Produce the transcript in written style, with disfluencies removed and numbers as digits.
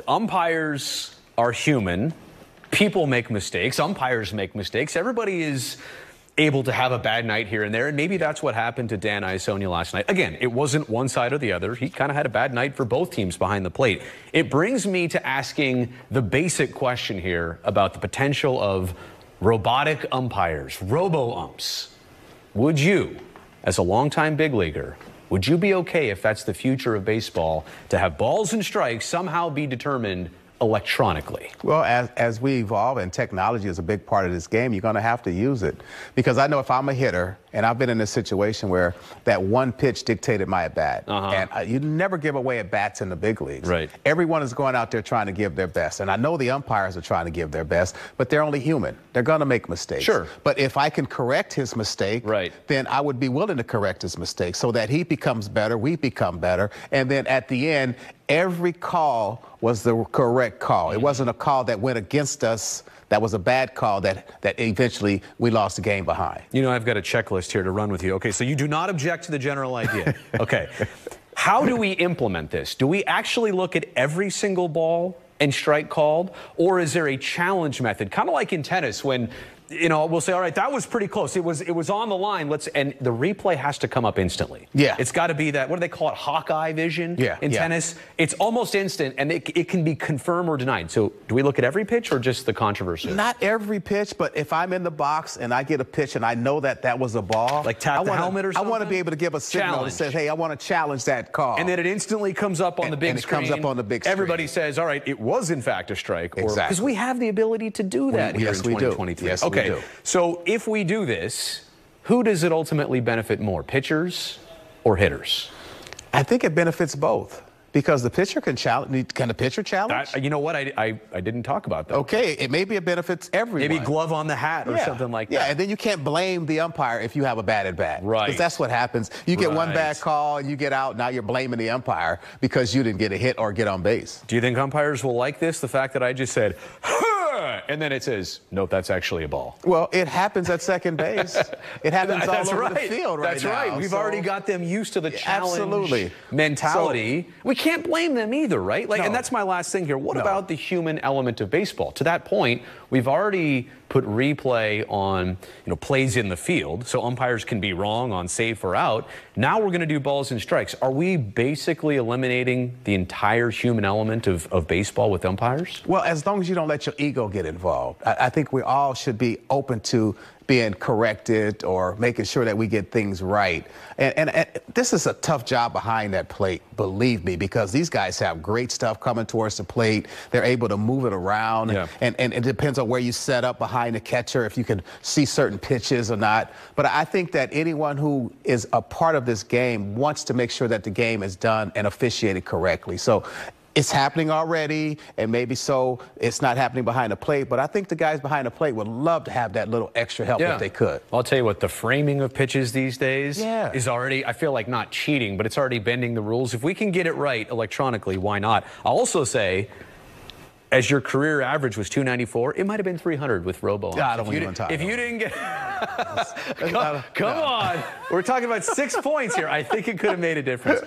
Umpires are human. People make mistakes. Umpires make mistakes. Everybody is able to have a bad night here and there, and maybe that's what happened to Dan Iassogna last night. Again, it wasn't one side or the other. He kind of had a bad night for both teams behind the plate. It brings me to asking the basic question here about the potential of robotic umpires, robo-umps. Would you, as a longtime big leaguer, would you be okay if that's the future of baseball, to have balls and strikes somehow be determined electronically? Well, as we evolve and technology is a big part of this game, you're going to have to use it. Because I know if I'm a hitter, and I've been in a situation where that one pitch dictated my at-bat. And you never give away at-bats in the big leagues. Right. Everyone is going out there trying to give their best. And I know the umpires are trying to give their best, but they're only human. They're going to make mistakes. Sure. But if I can correct his mistake, then I would be willing to correct his mistake so that he becomes better, we become better. And then at the end, every call was the correct call. It wasn't a call that went against us. That was a bad call that eventually we lost the game behind. You know, I've got a checklist here to run with you. Okay, so you do not object to the general idea. Okay. How do we implement this? Do we actually look at every single ball and strike called? Or is there a challenge method? Kind of like in tennis when, you know, we'll say, all right, that was pretty close. It was on the line. And the replay has to come up instantly. Yeah. It's got to be that, what do they call it, Hawkeye vision in tennis? It's almost instant, and it can be confirmed or denied. So do we look at every pitch or just the controversy? Not every pitch, but if I'm in the box and I get a pitch and I know that that was a ball. Like tap the helmet or something? I want to be able to give a signal that says, hey, I want to challenge that call. And then it instantly comes up on the big screen. And it comes up on the big screen. Everybody says, all right, it was in fact a strike. Exactly. Because we have the ability to do that here in 2023. Yes, we do. So if we do this, who does it ultimately benefit more, pitchers or hitters? I think it benefits both. Because the pitcher can challenge. Can the pitcher challenge? You know what? I didn't talk about that. Okay, maybe it benefits everyone. Maybe glove on the hat or something like that. Yeah, and then you can't blame the umpire if you have a bad at bat. Right. Because that's what happens. You get one bad call and you get out. Now you're blaming the umpire because you didn't get a hit or get on base. Do you think umpires will like this? The fact that I just said, and then it says, nope, that's actually a ball. Well, it happens at second base. It happens all over the field right now. That's right. We've already got them used to the challenge mentality. So, we can't blame them either, right? Like, and that's my last thing here. What about the human element of baseball? To that point, we've already put replay on, plays in the field, so umpires can be wrong on safe or out. Now we're going to do balls and strikes. Are we basically eliminating the entire human element of baseball with umpires? Well, as long as you don't let your ego get involved. I think we all should be open to being corrected or making sure that we get things right. And this is a tough job behind that plate, believe me, because these guys have great stuff coming towards the plate. They're able to move it around. And it depends on where you set up behind the catcher, if you can see certain pitches or not. But I think that anyone who is a part of this game wants to make sure that the game is done and officiated correctly. So it's happening already, and maybe so it's not happening behind the plate, but I think the guys behind the plate would love to have that little extra help if they could. I'll tell you what, the framing of pitches these days is already, I feel like, not cheating, but it's already bending the rules. If we can get it right electronically, why not? I'll also say, as your career average was 294, it might have been 300 with robo. I don't even talk. If you didn't get... Come on. We're talking about 6 points here. I think it could have made a difference.